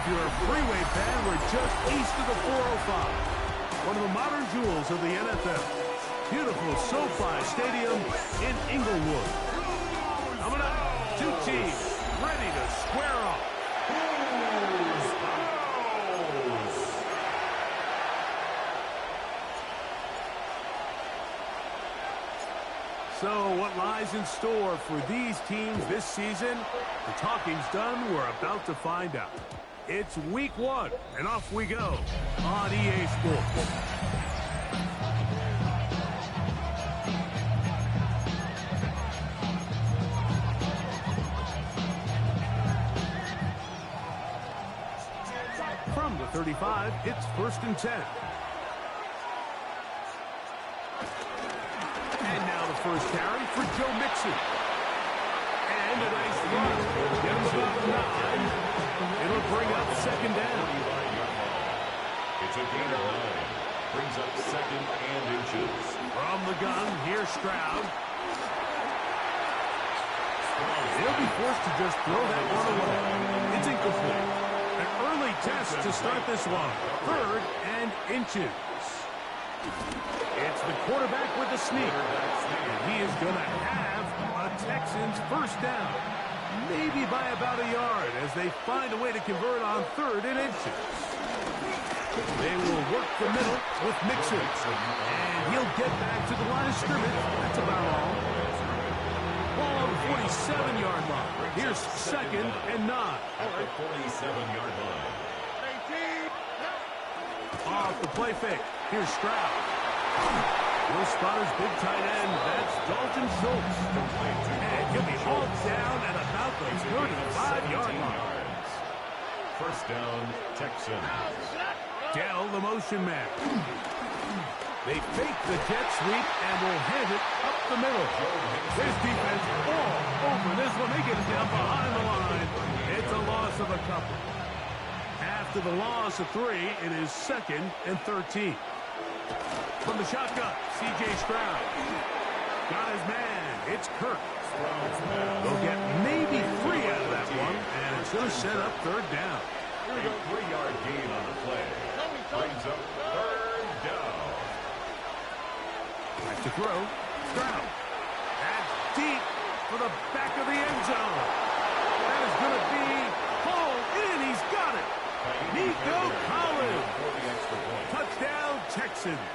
If you're a freeway fan, we're just east of the 405. One of the modern jewels of the NFL. Beautiful SoFi Stadium in Inglewood. Coming up, two teams ready to square off. So what lies in store for these teams this season? The talking's done. We're about to find out. It's week 1, and off we go on EA Sports. From the 35, it's 1st and 10. And now the first carry for Joe Mixon. And a nice run. Get him about 9. It'll bring up 2nd down. It's a gain of 9. Brings up 2nd and inches. From the gun, here's Stroud. They'll be forced to just throw that one away. It's incomplete. An early test to start this one. 3rd and inches. It's the quarterback with the sneak. And he is going to have a Texans first down. Maybe by about a yard as they find a way to convert on 3rd and inches. They will work the middle with Mixon. And he'll get back to the line of scrimmage. That's about all. Ball on the 47-yard line. Here's 2nd and 9. At the 47-yard line. Off the play fake. Here's Stroud. Will Spotter's big tight end. That's Dalton Schultz. And he'll be hauled down at about the 35-yard line. First down, Texans. Dell, the motion man. They fake the jet sweep and will hand it up the middle. This defense all over this one. They get it down behind the line. It's a loss of a couple. After the loss of 3, it is 2nd and 13. From the shotgun, C.J. Stroud. Got his man. It's Kirk. They'll get maybe 3 out of that one, and it's going to set up 3rd down. A 3-yard gain on the play. Brings up 3rd down. Back to throw. Stroud. That's deep for the back of the end zone. That is going to be hauled in. He's got it. Nico Collins. Touchdown, Texans.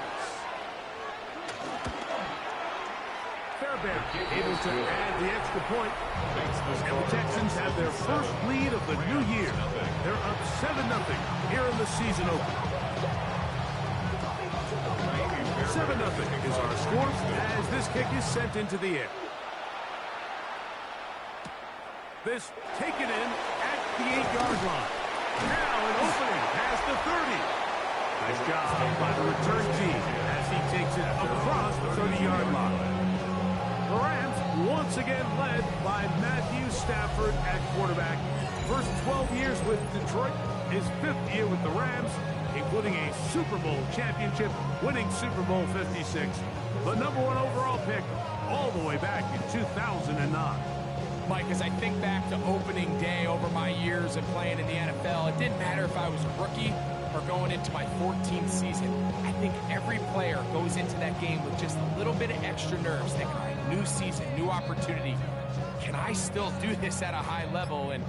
Fairbairn able to add the extra point. And the Texans have their first lead of the new year. They're up 7-0 here in the season opener. 7-0 is our score as this kick is sent into the air. This taken in at the 8-yard line. Now an opening past the 30. Nice job by the return team as he takes it across the 30-yard line. The Rams once again led by Matthew Stafford at quarterback. First 12 years with Detroit, his 5th year with the Rams, including a Super Bowl championship, winning Super Bowl 56. The #1 overall pick all the way back in 2009. Mike, as I think back to opening day over my years of playing in the NFL, it didn't matter if I was a rookie or going into my 14th season. I think every player goes into that game with just a little bit of extra nerves, thinking, all right, new season, new opportunity. Can I still do this at a high level? And,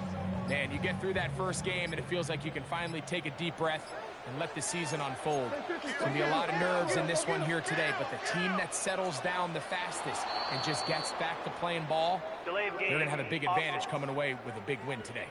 man, you get through that first game, and it feels like you can finally take a deep breath and let the season unfold. There's going to be a lot of nerves in this one here today, but the team that settles down the fastest and just gets back to playing ball, they're going to have a big advantage coming away with a big win today.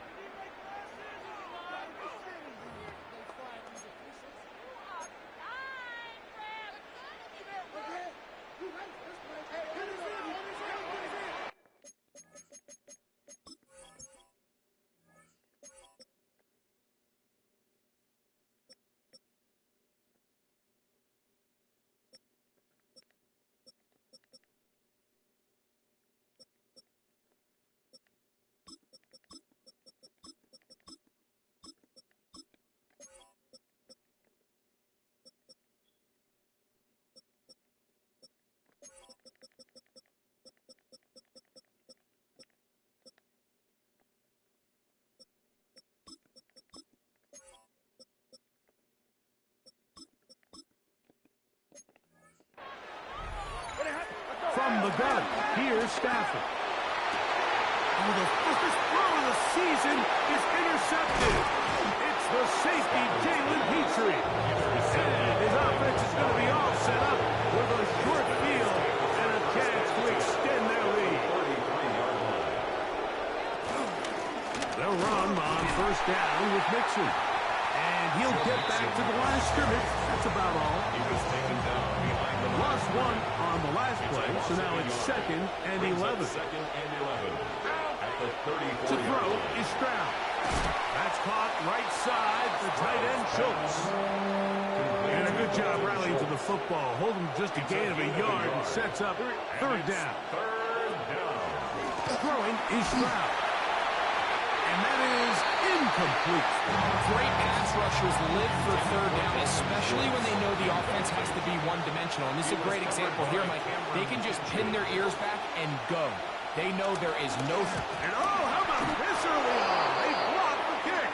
Stafford. Oh, the first throw of the season is intercepted. It's the safety, Jalen Petrie. And his offense is going to be all set up with a short field and a chance to extend their lead. They'll run on first down with Mixon. And he'll get back to the line of scrimmage. That's about all. He was taken down behind the Lost one on the last play, so now it's 2nd and 11. Second and 11. At the To throw is Stroud. That's caught right side, the tight end Schultz. And a good job rallying to the football. Holding just a gain of a yard and sets up 3rd down. Throwing is Stroud. And that is incomplete. Great pass rushers live for 3rd down, especially when they know the offense has to be one-dimensional. And this is a great example here, Mike. They can just pin their ears back and go. They know there is no... And oh, how about this early on? They blocked the kick.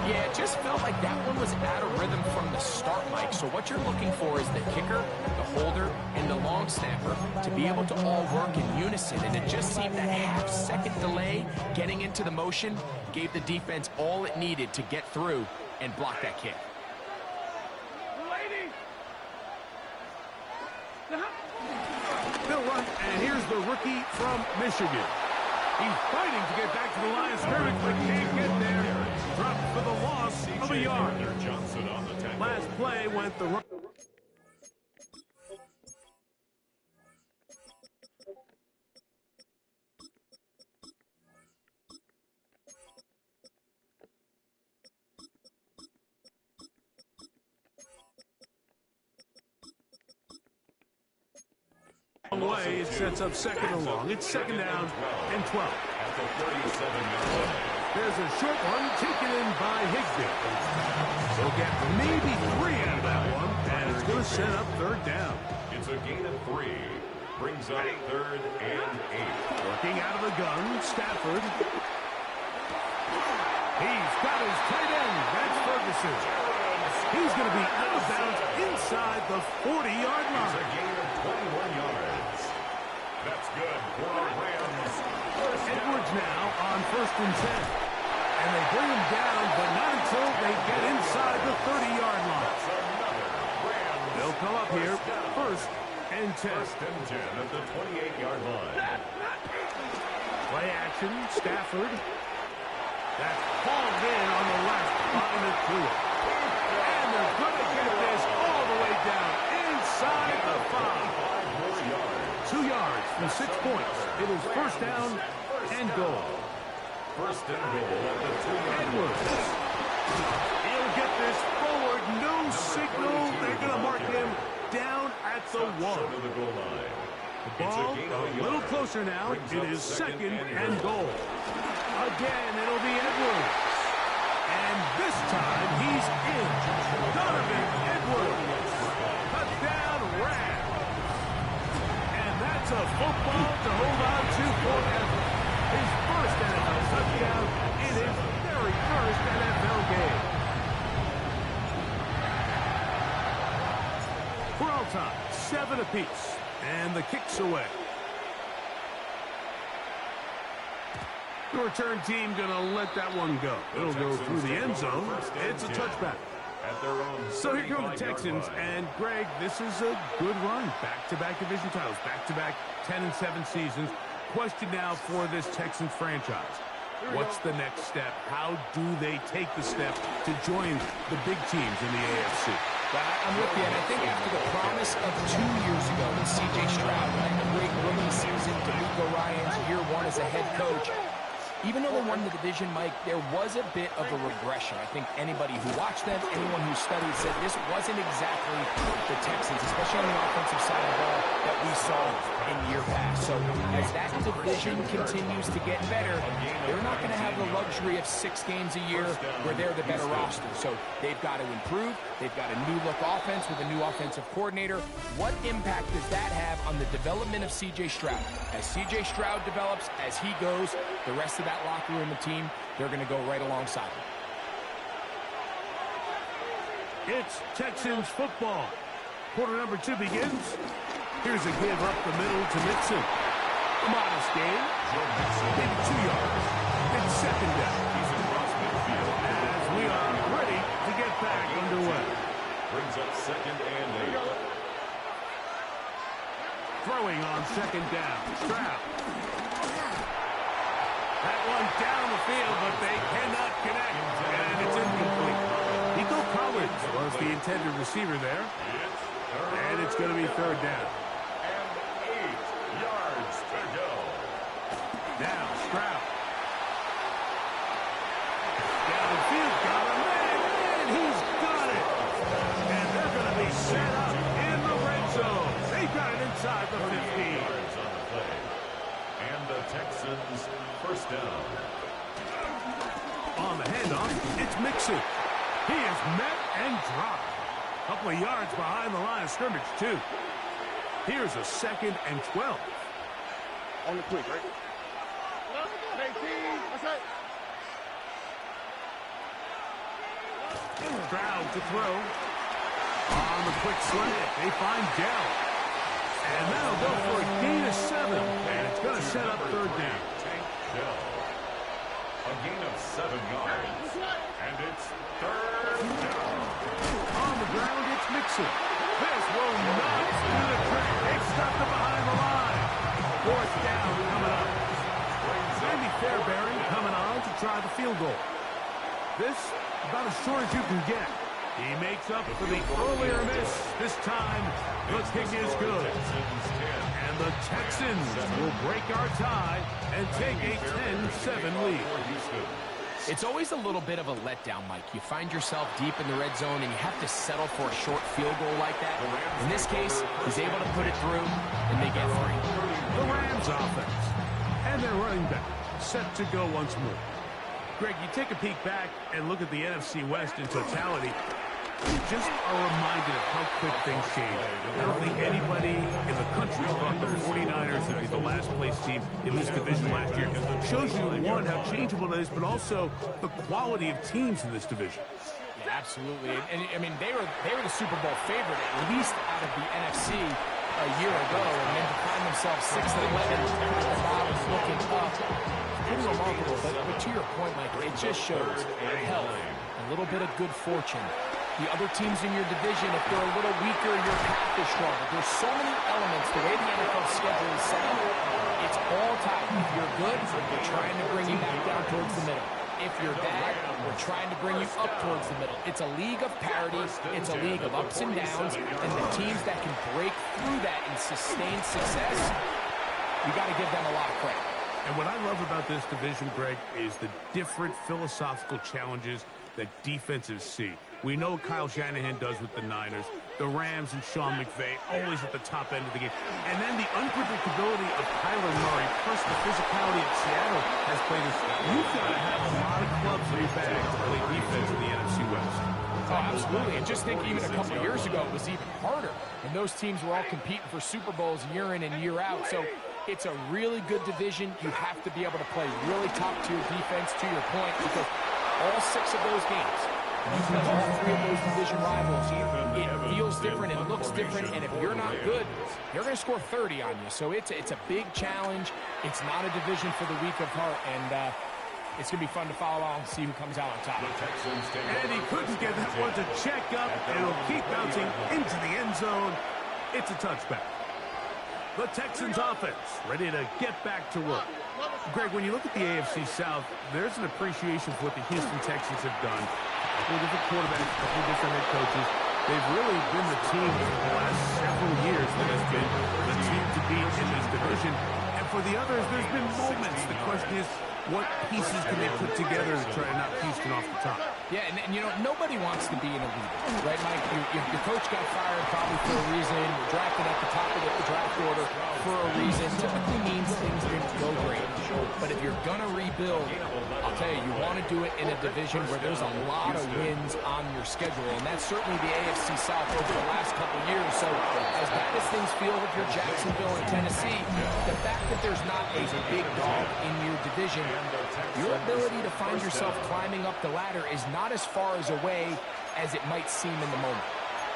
Yeah, it just felt like that one was out of rhythm from the start, Mike. So what you're looking for is the kicker, the holder, and the long snapper to be able to all work in unison. And it just seemed that half-second delay getting into the motion gave the defense all it needed to get through and block that kick. They'll run, and here's the rookie from Michigan. He's fighting to get back to the line of scrimmage, but can't get there. Dropped for the loss of a yard. Last play went the run. Way, it sets up 2nd and long. It's 2nd down and 12. There's a short one taken in by Higbee. They'll get maybe 3 out of that one, and it's going to set up 3rd down. It's a gain of 3. Brings up 3rd and 8. Working out of the gun, Stafford. He's got his tight end. That's Ferguson. He's going to be out of bounds inside the 40-yard line. It's a gain of 21 yards. That's good for our Rams. Edwards now on 1st and 10. And they bring him down, but not until they get inside the 30-yard line. They'll come up here, 1st and 10. 1st and 10 at the 28-yard line. Play action, Stafford. That's hauled in on the left, behind the clear. And they're going to get this all the way down inside the 5. 2 yards from 6 points. It is 1st down and goal. 1st and goal at the 2-yard line. Edwards. He'll get this forward. No signal. They're going to mark him down at the 1. The goal line. The ball a little closer now. It is 2nd and goal. Again, it'll be Edwards. And this time, he's in. Donovan Edwards. Touchdown, Rams. And that's a football to hold on to forever. His first NFL touchdown in his very first NFL game. For all time, 7 apiece. And the kick's away. The return team going to let that one go. It'll go through the end zone. It's a touchback. So here come the Texans, and Greg, this is a good run. Back-to-back division titles, back-to-back 10-7 seasons. Question now for this Texans franchise. What's the next step? How do they take the step to join the big teams in the AFC? I'm with you, and I think after the promise of 2 years ago with C.J. Stroud, right, a great rookie season, DeMeco Ryans year 1 as a head coach, even though they won the division, Mike, there was a bit of a regression. I think anybody who watched them, anyone who studied, said this wasn't exactly the Texans, especially on the offensive side of the ball that we saw in year past. So as that division continues to get better, they're not going to have the luxury of 6 games a year where they're the better roster. So they've got to improve. They've got a new look offense with a new offensive coordinator. What impact does that have on the development of C.J. Stroud? As C.J. Stroud develops, as he goes, the rest of that locker room and team, they're going to go right alongside him. It's Texans football. Quarter number 2 begins. Here's a give up the middle to Mixon. A modest gain. Maybe 2 yards. It's second down. He's across midfield. As we are ready to get back underway. Brings up second and 8. Throwing on second down. Stroud. That one down the field, but they cannot connect. And it's incomplete. Nico Collins was the intended receiver there. And it's going to be third down. And 8 yards to go. Now Stroud. Down the field, got him, and he's got it. And they're going to be set up in the red zone. They got it inside the 15. Yards on the play. And the Texans first down. On the handoff, it's Mixon. He is met and dropped. A couple of yards behind the line of scrimmage, too. Here's a 2nd and 12. On the quick, right? Stroud to throw. On the quick slant, they find Dell. And that'll go for a gain of 7. And it's going to set up third down. Dell. A gain of 7 yards. And it's third down. On the ground, it's Mixon. This will not do the trick. They stopped it behind the line. Fourth down coming up. Sandy Fairbury coming on to try the field goal. This, about as short as you can get. He makes up for the earlier miss. This time, the kick is good. And the Texans will break our tie and take a 10-7 lead. It's always a little bit of a letdown, Mike. You find yourself deep in the red zone, and you have to settle for a short field goal like that. In this case, he's able to put it through, and they get 3. The Rams offense. And their running back set to go once more. Greg, you take a peek back and look at the NFC West in totality. You just are reminded of how quick things change. I don't think anybody in the country thought the 49ers would be the last place team in this division last year. It shows you, one, how changeable it is, but also the quality of teams in this division. Yeah, absolutely. And I mean, they were the Super Bowl favorite, at least out of the NFC a year ago, and then to find themselves 6-11 at the bottom looking up. Pretty remarkable, but to your point, Mike, it just shows health, a little bit of good fortune. The other teams in your division, if they're a little weaker, your path is stronger. There's so many elements, the way the NFL schedule is set up, it's all tied. If you're good, we're trying to bring you back down towards the middle. If you're bad, we're trying to bring you up towards the middle. It's a league of parity. It's a league of ups and downs, and the teams that can break through that and sustain success, you got to give them a lot of credit. And what I love about this division, Greg, is the different philosophical challenges that defenses see. We know what Kyle Shanahan does with the Niners. The Rams and Sean McVay always at the top end of the game. And then the unpredictability of Kyler Murray, plus the physicality of Seattle has played this. You've got to have a lot of clubs in your bag to play defense in the NFC West. Oh, absolutely. And just think even a couple of years ago, it was even harder. And those teams were all competing for Super Bowls year in and year out. So it's a really good division. You have to be able to play really top-tier defense, to your point, because all 6 of those games, you play all 3 of those division rivals, it feels different, it looks different, and if you're not good, they're going to score 30 on you. So it's a big challenge. It's not a division for the weak of heart, and it's going to be fun to follow along and see who comes out on top. And he couldn't get that one to check up, and it'll keep bouncing into the end zone. It's a touchback. The Texans offense ready to get back to work. Greg, when you look at the AFC South, there's an appreciation for what the Houston Texans have done. A couple of different quarterbacks, a couple of different head coaches. They've really been the team for the last several years that has been the team to beat in this division. And for the others, there's been moments. The question is, what pieces can they put together to try to knock Houston off the top? Yeah, and you know, nobody wants to be in a leader, right, Mike? Your coach got fired probably for a reason. You're drafted at the top of the draft order for a reason. Typically means things didn't go great. But if you're going to rebuild, I'll tell you, you want to do it in a division where there's a lot of wins on your schedule, and that's certainly the AFC South over the last couple of years. So as bad as things feel if you're Jacksonville and Tennessee, the fact that there's not a big dog in your division, your ability to find yourself climbing up the ladder is not as far as away as it might seem in the moment.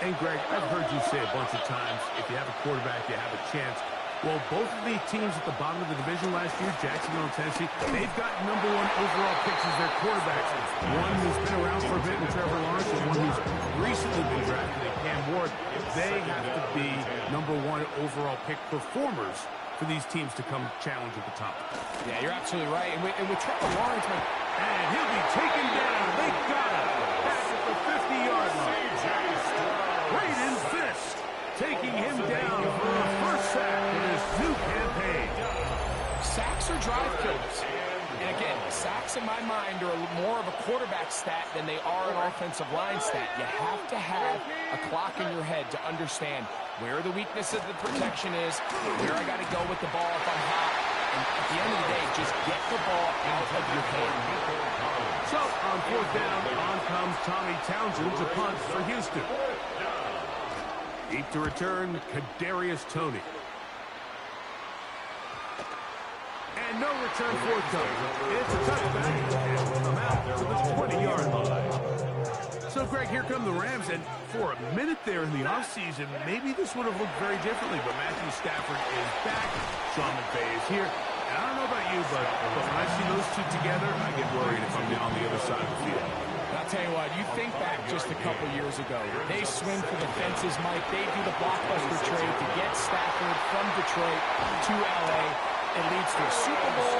And Greg, I've heard you say a bunch of times, if you have a quarterback, you have a chance. Well, both of the teams at the bottom of the division last year, Jacksonville and Tennessee, they've got #1 overall picks as their quarterbacks. One who's been around for a bit in Trevor Lawrence and one who's recently been drafted in Cam Ward. They have to be #1 overall pick performers for these teams to come challenge at the top. Yeah, you're absolutely right. And with Trevor Lawrence, and he'll be taken down. They got him. Back at the 50-yard line. Braden Fist taking him down for the first sack in his new campaign. Sacks are drive killers. And again, sacks in my mind are more of a quarterback stat than they are an offensive line stat. You have to have a clock in your head to understand where the weakness of the protection is, where I got to go with the ball if I'm hot. And at the end of the day, just get the ball out of your hand. So, on 4th down, on comes Tommy Townsend to punt for Houston. Deep to return, Kadarius Toney. And no return forthcoming. It's a touchback, and will come out to the 20-yard line. So, Greg, here come the Rams, and for a minute there in the offseason, maybe this would have looked very differently, but Matthew Stafford is back. Sean McVay is here. And I don't know about you, but when I see those two together, I get worried if I'm on the other side of the field. I'll tell you what, you think back just a couple years ago. They swing for the fences, Mike. They do the blockbuster trade to get Stafford from Detroit to L.A. It leads to a Super Bowl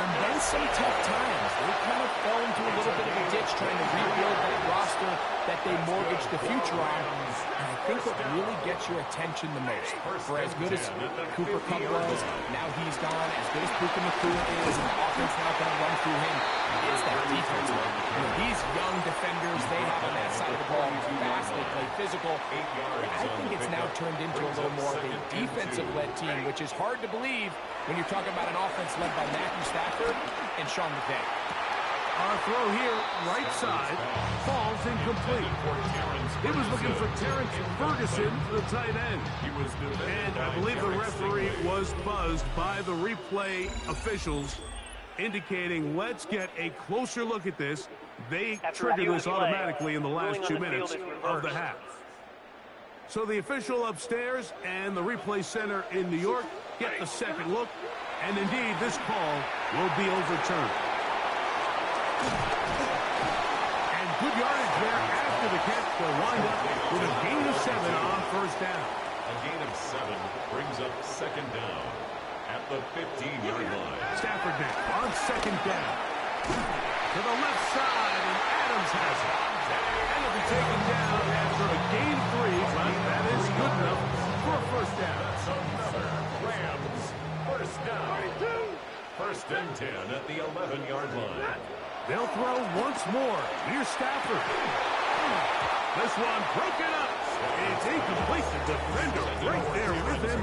and then some tough times. They kind of fell into a little bit of a ditch trying to rebuild that roster that they mortgaged the future on. And I think what really gets your attention the most, for as good as Cooper Kupp was, now he's gone, as good as Puka Nacua is, and the offense now going to run through him, is that defense. These young defenders they have on that side of the ball, they're fast, they play physical. I think it's now turned into a little more of a defensive-led team, which is hard to believe when you're talking about an offense led by Matthew Stafford and Sean McVay. Our throw here, right side, falls incomplete. He was looking for Terrence Ferguson, the tight end. And I believe the referee was buzzed by the replay officials, indicating let's get a closer look at this. They triggered this automatically in the last 2 minutes of the half. So the official upstairs and the replay center in New York get the second look, and indeed this call will be overturned. And good yardage there after the catch. They'll wind up with a gain of 7 on 1st down. A gain of 7 brings up 2nd down at the 15-yard line. Stafford now on 2nd down. To the left side, and Adams has it. And he'll be taken down after a gain of 3, but that is good enough for a 1st down. Rams, 1st down. 1st and 10 at the 11-yard line. They'll throw once more. Here's Stafford. This one broken up. It's incomplete. The defender right there with him.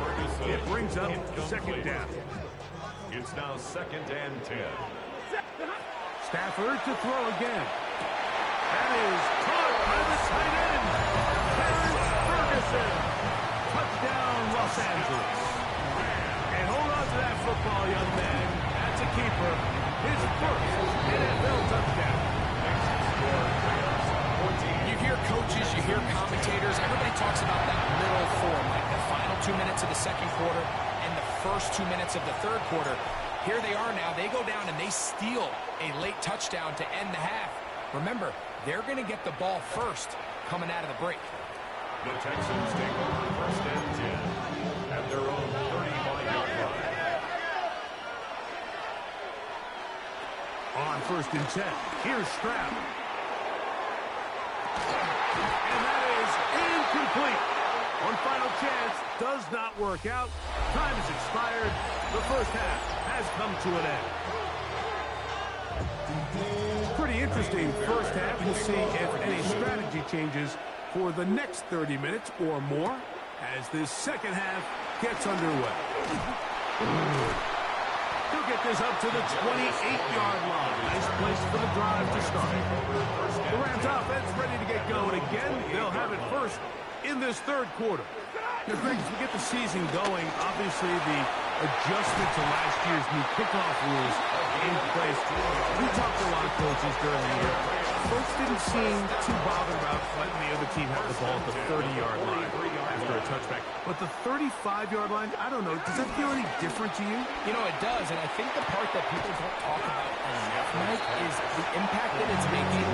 It brings up 2nd down. It's now 2nd and 10. Stafford to throw again. That is caught by the tight end. Terrence Ferguson. Touchdown, Los Angeles. And hold on to that football, young man. That's a keeper. His first NFL touchdown. You hear coaches, you hear commentators, everybody talks about that middle form, like the final 2 minutes of the 2nd quarter and the first 2 minutes of the 3rd quarter. Here they are now. They go down and they steal a late touchdown to end the half. Remember, they're going to get the ball first coming out of the break. The Texans take over 1st and 10 at their own 35-yard line. On 1st and 10, here's Stroud. And that is incomplete. One final chance does not work out. Time has expired. The 1st half has come to an end. Pretty interesting 1st half. We'll see if any strategy changes for the next 30 minutes or more as this 2nd half gets underway. He'll get this up to the 28-yard line. Nice place for the drive to start. The Rams offense ready to get going again. They'll have it first in this 3rd quarter. Now, Greg, as we get the season going, obviously the adjustment to last year's new kickoff rules in place. We talked to a lot of coaches during the year. Folks didn't seem too bothered about letting the other team have the ball at the 30-yard line after a touchback. But the 35-yard line, I don't know, does that feel any different to you? You know, it does, and I think the part that people don't talk about enough, Mike, is the impact that it's making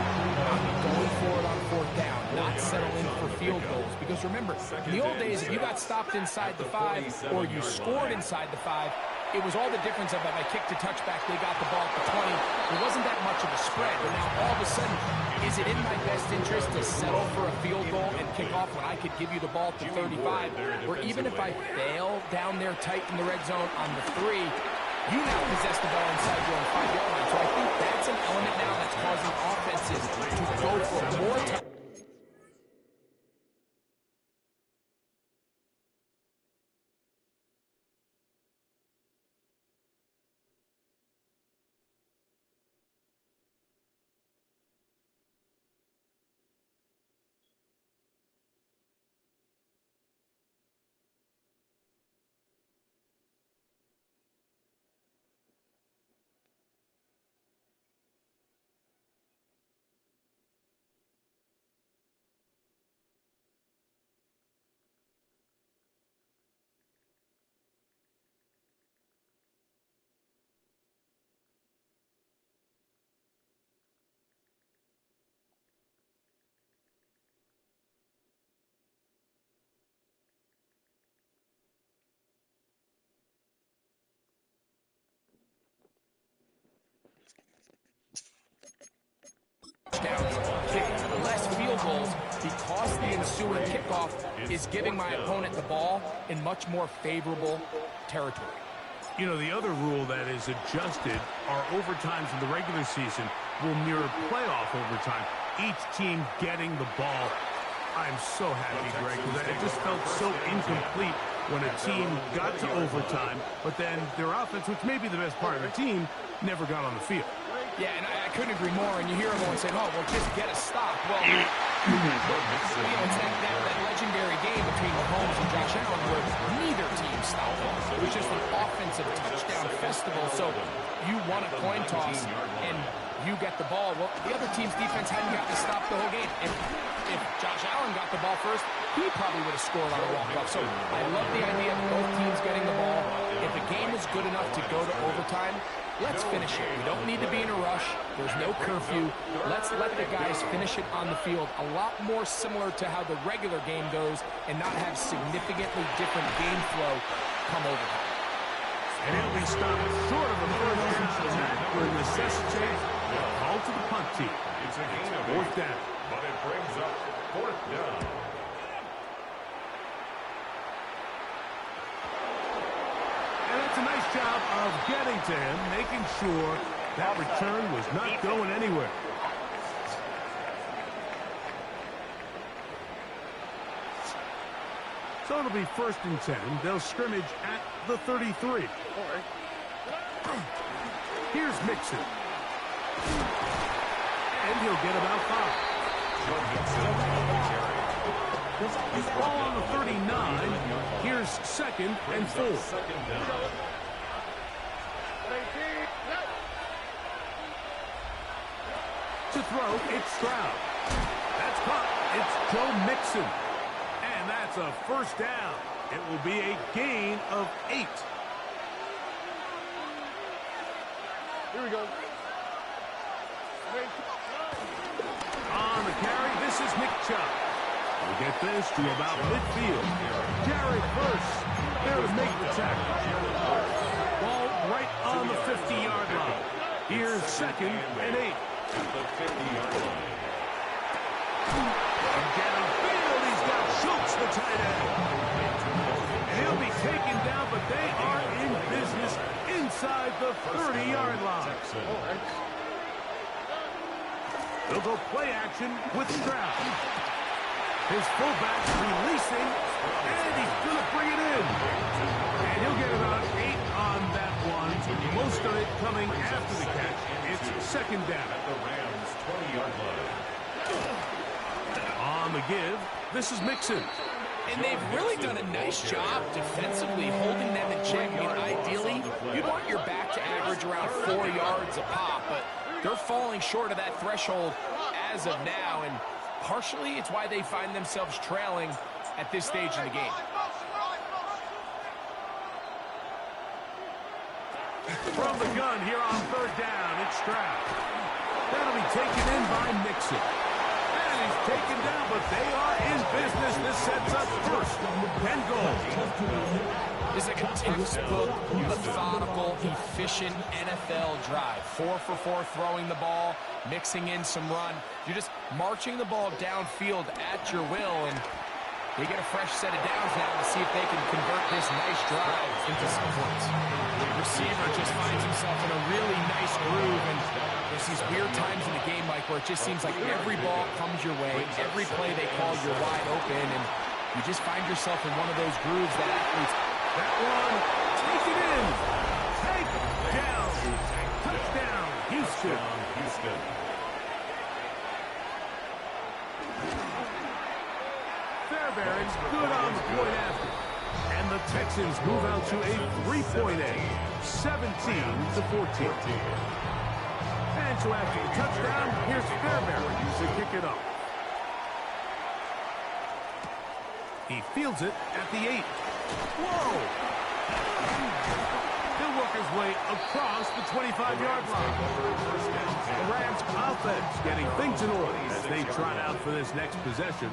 on going for it on fourth down, not settling for field goals. Because remember, in the old days, if you got stopped inside the 5 or you scored inside the 5, it was all the difference of if I kicked a touchback, they got the ball at the 20. It wasn't that much of a spread, but now all of a sudden, is it in my best interest to settle for a field goal and kick off when I could give you the ball at the 35? Or even if I fail down there tight in the red zone on the 3, you now possess the ball inside your own 5-yard line. So I think that's an element now that's causing offenses to go for more time. Less field goals because the ensuing kickoff is giving my opponent the ball in much more favorable territory. You know, the other rule that is adjusted are overtimes in the regular season will mirror playoff overtime, each team getting the ball. I'm so happy, Greg, because it just felt so incomplete when a team got to overtime, but then their offense, which may be the best part of the team, never got on the field. Yeah, and I couldn't agree more. And you hear everyone saying, oh, well, just get a stop. Well, it's that legendary game between Mahomes and Josh Allen where neither team stopped them. It was just an offensive touchdown festival. So you won a coin toss, and you get the ball. Well, the other team's defense hadn't got to stop the whole game. And if Josh Allen got the ball first, he probably would have scored on a walk-off. So I love the idea of both teams getting the ball. If the game is good enough to go to overtime, let's finish it. We don't need to be in a rush. There's no curfew. Let's let the guys finish it on the field. A lot more similar to how the regular game goes and not have significantly different game flow come overtime. And he'll be stopped short of the first down, so that will necessitate a call to the punt team. It's a gain of 4th down. But it brings up 4th down. And that's a nice job of getting to him, making sure that return was not going anywhere. So it'll be 1st and 10. They'll scrimmage at the 33. Here's Mixon. And he'll get about 5. Ball on the 39. Here's 2nd and 4. To throw, it's Stroud. That's caught. It's Joe Mixon. And that's a 1st down. It will be a gain of 8. Here we go. On the carry, this is Ncaa. We'll get this to about midfield. Jared Verse there to make the tackle. Ball right on the 50-yard line. Here's 2nd and 8. At the 50-yard line. And downfield, he's got Schultz, the tight end. And he'll be taken down, but they are in business inside the 30-yard line. They'll go play action with Stroud. His fullback releasing, and he's going to bring it in. And he'll get about 8 on that one. Most of it coming after the catch. It's 2nd down. At the Rams' 20-yard line. On the give, this is Mixon. And they've really done a nice job defensively holding them in check. I mean, ideally, you'd want your back to average around 4 yards a pop, but They're falling short of that threshold as of now, and partially it's why they find themselves trailing at this stage in the game. From the gun here on third down, it's Stroud. That'll be taken in by Mixon. And he's taken down, but they are in business. This sets up first and goal. This is like a textbook, methodical, efficient NFL drive. 4 for 4 throwing the ball, mixing in some run. You're just marching the ball downfield at your will, and they get a fresh set of downs now to see if they can convert this nice drive into some points. The receiver just finds himself in a really nice groove, and there's these weird times in the game, Mike, where it just seems like every ball comes your way, every play they call, you're wide open, and you just find yourself in one of those grooves that athletes. That one, take it in. Take down. Touchdown, Houston. Fairbairn's good on the point after. And the Texans move out to a 3-point edge, 17-14. And so after the touchdown, here's Fairbairn to kick it off. He fields it at the 8. Whoa! He'll work his way across the 25-yard line. The Rams offense getting things in order as they trot out for this next possession.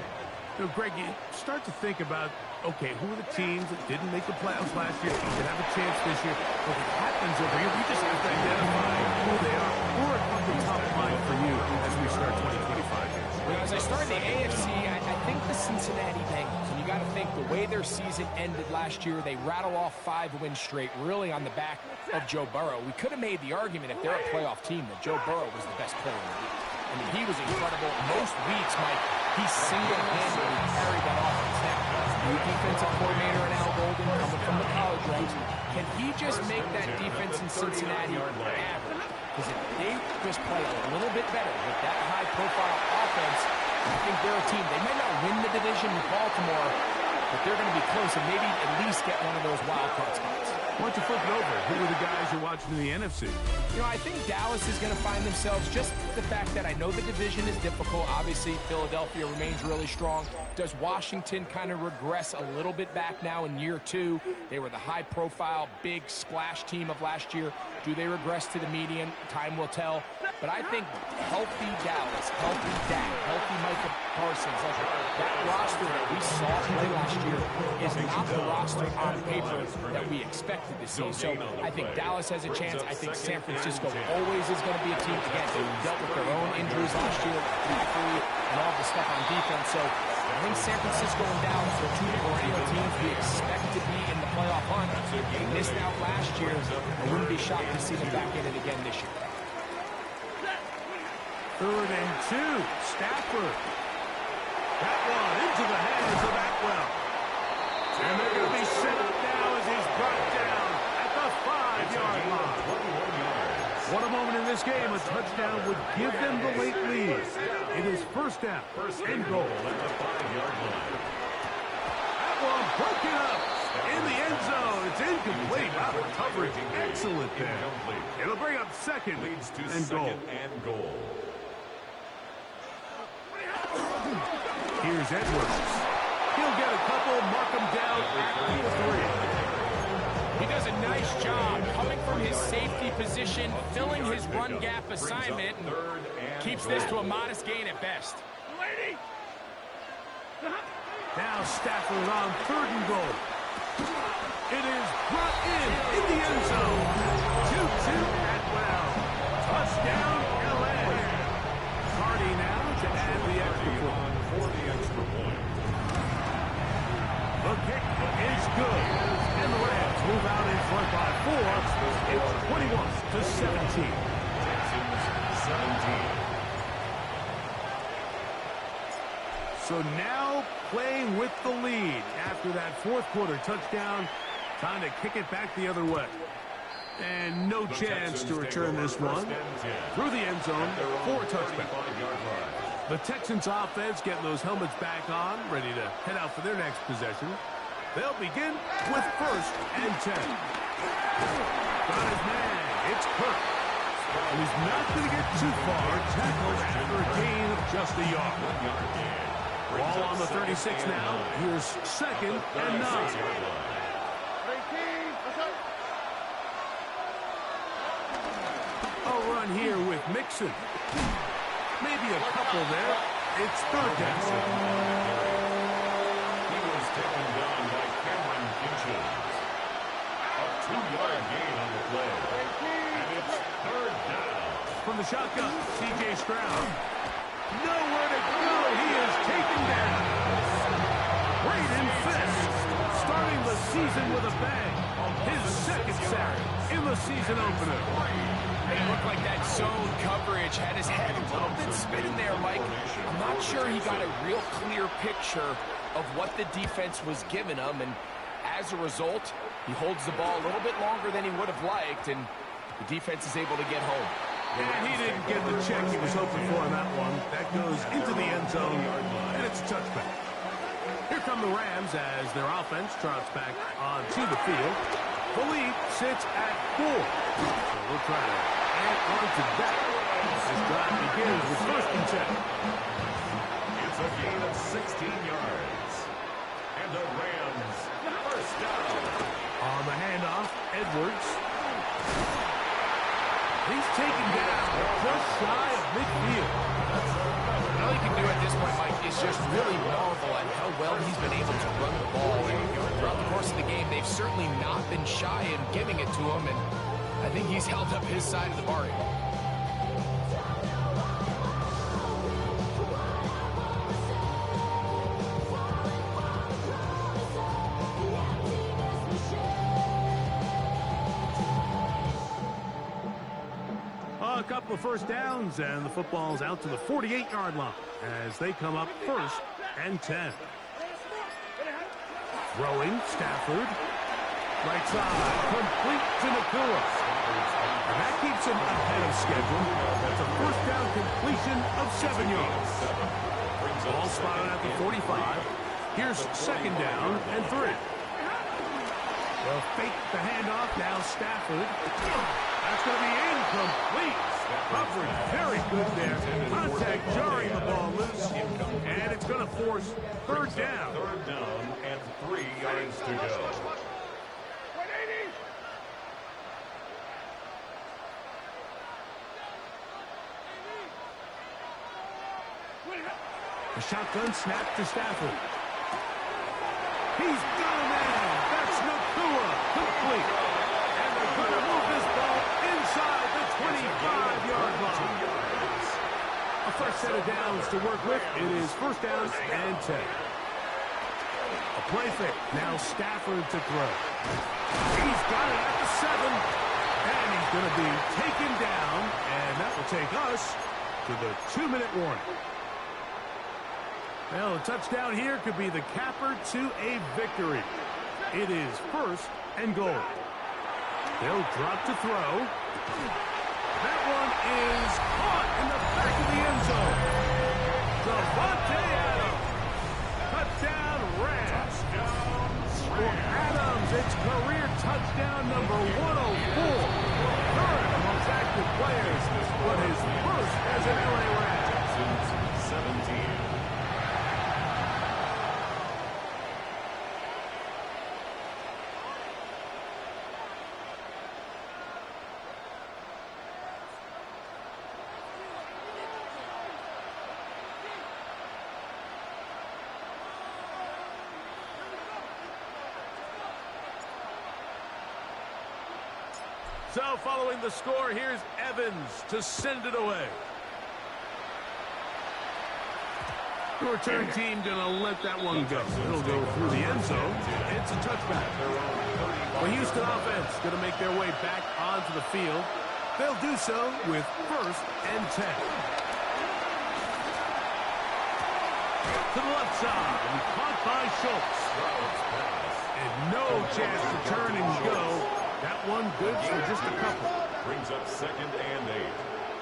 You know, Greg, you start to think about, okay, who are the teams that didn't make the playoffs last year? You can have a chance this year. But what happens over here, you just have to identify who they are. Who are at the top of mind for you as we start 2025 here? Well, as I start the AFC, I think the Cincinnati Bengals. And you got to think the way their season ended last year, they rattle off 5 wins straight, really on the back of Joe Burrow. We could have made the argument if they're a playoff team that Joe Burrow was the best player in the league. I mean, he was incredible. Most weeks, Mike, he single-handedly carried that offense. Now, new defensive coordinator in Al Golden coming from the college ranks. Can he just make that defense in Cincinnati average? Because if they just play a little bit better with that high-profile offense, I think they're a team. They might not win the division with Baltimore, but they're going to be close and maybe at least get one of those wild card spots. Why don't you flip it over? Who are the guys you're watching in the NFC? You know, I think Dallas is going to find themselves, just the fact that I know the division is difficult. Obviously, Philadelphia remains really strong. Does Washington kind of regress a little bit back now in year 2? They were the high-profile, big splash team of last year. Do they regress to the median? Time will tell. But I think healthy Dallas, healthy Dak, healthy Micah Parsons, that roster that we saw play last year is not the roster on paper that we expected to see. So I think Dallas has a chance. I think San Francisco always is going to be a team. Again, they dealt with their own injuries last year, and all the stuff on defense. So I think San Francisco and Dallas are 2 perennial teams we expect to be in the playoff hunt. They missed out last year. I wouldn't be shocked to see them back in it again this year. 3rd and 2. Stafford. That one into the hands of Atwell. And they're going to be set up now as he's brought down at the 5-yard line. What a moment in this game. A touchdown would give them the late lead. It is first down and goal. That one broken up in the end zone. It's incomplete. Wow, the coverage excellent there. It'll bring up second and goal. Here's Edwards. He'll get a couple, mark him down at the 3. He does a nice job coming from his safety position, filling his run gap assignment, and keeps this to a modest gain at best. Now Stafford on 3rd and goal. It is brought in the end zone. 2-2 Atwell. Touchdown, L.A. Hardy now to add the extra point. The kick is good. And the Rams move out in front by 4. It's 21-17. Texans 17. So now playing with the lead after that 4th quarter touchdown. Time to kick it back the other way. And no chance to return this one. Through the end zone for a touchback. The Texans offense getting those helmets back on, ready to head out for their next possession. They'll begin with 1st and 10. Got his man. It's Kirk. And he's not going to get too far. Tackled after a gain of just a yard. Ball on the 36 now. Here's second and 9. A run here with Mixon. Maybe a couple there. It's third down. He was taken down by Cameron Inches. A 2-yard gain on the play. And it's third down. From the shotgun, C.J. Stroud. Nowhere to go. He is taken down. Braden Fisk starting the season with a bang. His second sack in the season opener. It looked like that zone coverage had his head a little bit spinning there, Mike. I'm not sure he got a real clear picture of what the defense was giving him, and as a result, he holds the ball a little bit longer than he would have liked, and the defense is able to get home. And he didn't get the check he was hoping for on that one. That goes into the end zone, and it's a touchback. Here come the Rams as their offense trots back onto the field. The lead sits at 4. So we'll try to add on to that. This drive begins with 1st and 10. It's a gain of 16 yards. And the Rams first down. On the handoff, Edwards. He's taken down just shy of midfield. All he can do at this point, Mike, is just really marvel at how well he's been able to run the ball. And throughout the course of the game, they've certainly not been shy in giving it to him, and I think he's held up his side of the bargain. A couple of first downs, and the football's out to the 48-yard line as they come up 1st and 10. Throwing, Stafford. Right side, complete to Ncaa. And that keeps him ahead of schedule. That's a first down completion of 7 yards. Ball spotted at the 45. Here's second down and 3. They'll fake the handoff. Now Stafford. That's going to be incomplete. Coverage very good there. Contact jarring the ball loose. And it's going to force third down. Third down and 3 yards to go. The shotgun snap to Stafford. He's got a man. That's Ncaa. Complete. And they're going to move this ball inside the 25-yard line. A fresh set of downs to work with. It is first down and 10. A play fake. Now Stafford to throw. He's got it at the 7. And he's going to be taken down. And that will take us to the 2-minute warning. Well, a touchdown here could be the capper to a victory. It is 1st and goal. They'll drop to throw. That one is caught in the back of the end zone. Davante Adams. Touchdown, Rams. For Adams, it's career touchdown number 104. Third amongst active players, but his first as an LA Ram. Since 17. So following the score, here's Evans to send it away. The return team going to let that one go. It'll go through the end zone. It's a touchback. The Houston offense going to make their way back onto the field. They'll do so with 1st and 10. To the left side, and caught by Schultz. And no chance to turn and go. That one good for just a couple. Brings up 2nd and 8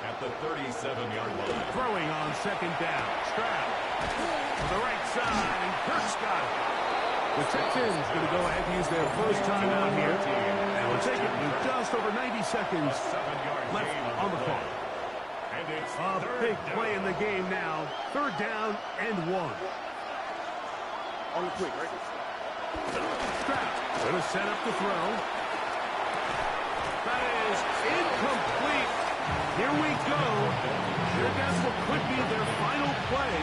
at the 37-yard line. Throwing on 2nd down. Stroud to the right side, and Kirk's got it. The Texans going to go ahead and use their first time out here. And we'll take it with just over 90 seconds left on on the call. And it's A big play in the game now. 3rd down and 1. On the quick, right? Stroud going to set up the throw. That is incomplete. Here we go. Here goes what could be their final play.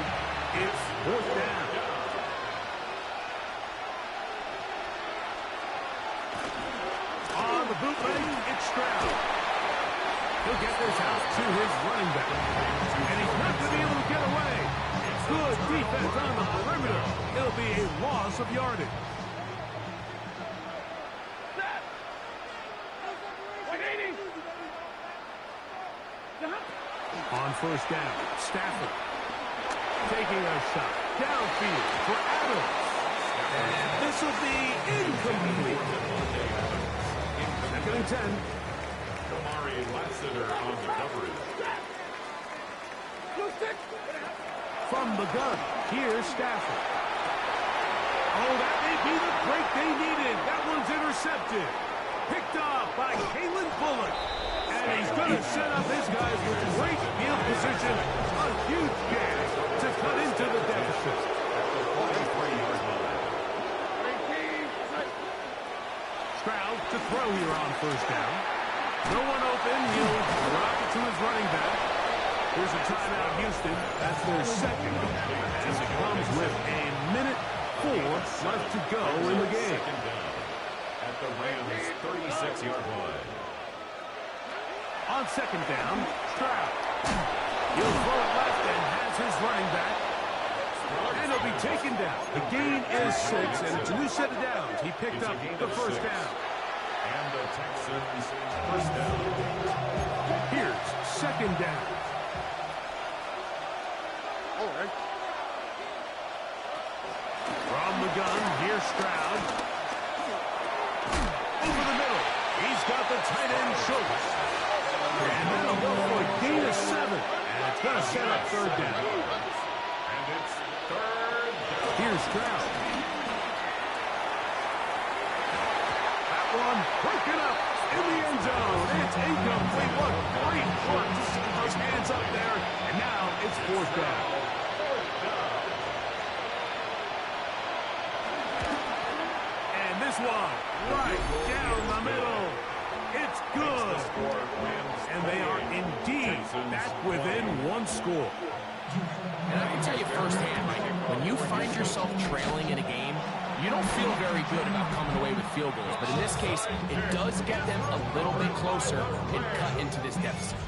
It's 4th down. On the bootleg, it's Stroud. He'll get this out to his running back. And he's not going to be able to get away. Good defense on the perimeter. It'll be a loss of yardage. On 1st down, Stafford taking a shot downfield for Adams. And this will be incomplete. 2nd and 10. Kamari Lassiter on the coverage. From the gun, here's Stafford. Oh, that may be the break they needed. That one's intercepted. Picked off by Kalen Bullock. And he's going to set up his guys with great field position. A huge gas to cut into the deficit. Stroud to throw here on 1st down. No one open. He'll drop it to his running back. Here's a timeout, Houston. That's their 2nd. As it comes with a minute 4 left to go in the game. At the Rams' 36-yard line. On 2nd down, Stroud. He'll throw it left and has his running back. And he'll be taken down. The gain is 6, and it's a new set of downs. He picked up the 1st down. And the Texans' 1st down. Here's 2nd down. All right. From the gun, here's Stroud. Over the middle. He's got the tight end Schultz. And that'll go for a gain of 7. And it's going to set up 3rd down. And it's 3rd down. Here's Stroud. That one broken up in the end zone. It's incomplete. What great work to see those hands up there. And now it's 4th down. And this one right down the middle. It's good. And they are indeed back within 1 score. And I can tell you firsthand, Mike, when you find yourself trailing in a game, you don't feel very good about coming away with field goals. But in this case, it does get them a little bit closer and cut into this deficit.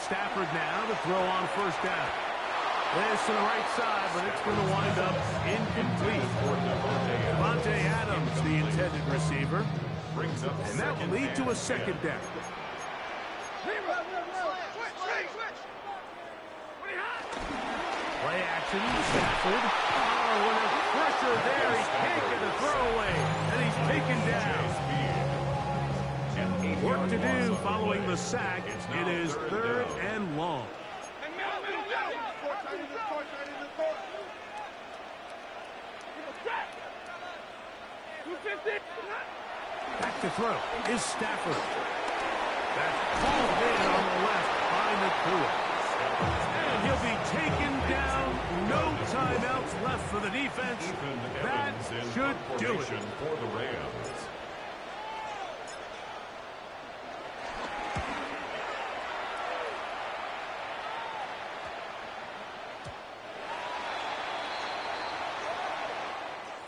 Stafford now to throw on 1st down. This to the right side, but it's going to wind up incomplete. Devontae Adams, the intended receiver. And that will lead to a 2nd down. Play action, Stafford. Oh, when there's pressure there, he can't get the throw away, and he's taken down. Work to do following the sack. It is 3rd and long. Back to throw is Stafford. That's called in on the left by Ncaa. And he'll be taken down. No timeouts left for the defense. That should do it. For the Rams.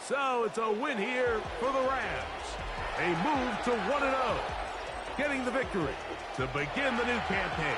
So it's a win here for the Rams. They move to 1-0, getting the victory to begin the new campaign.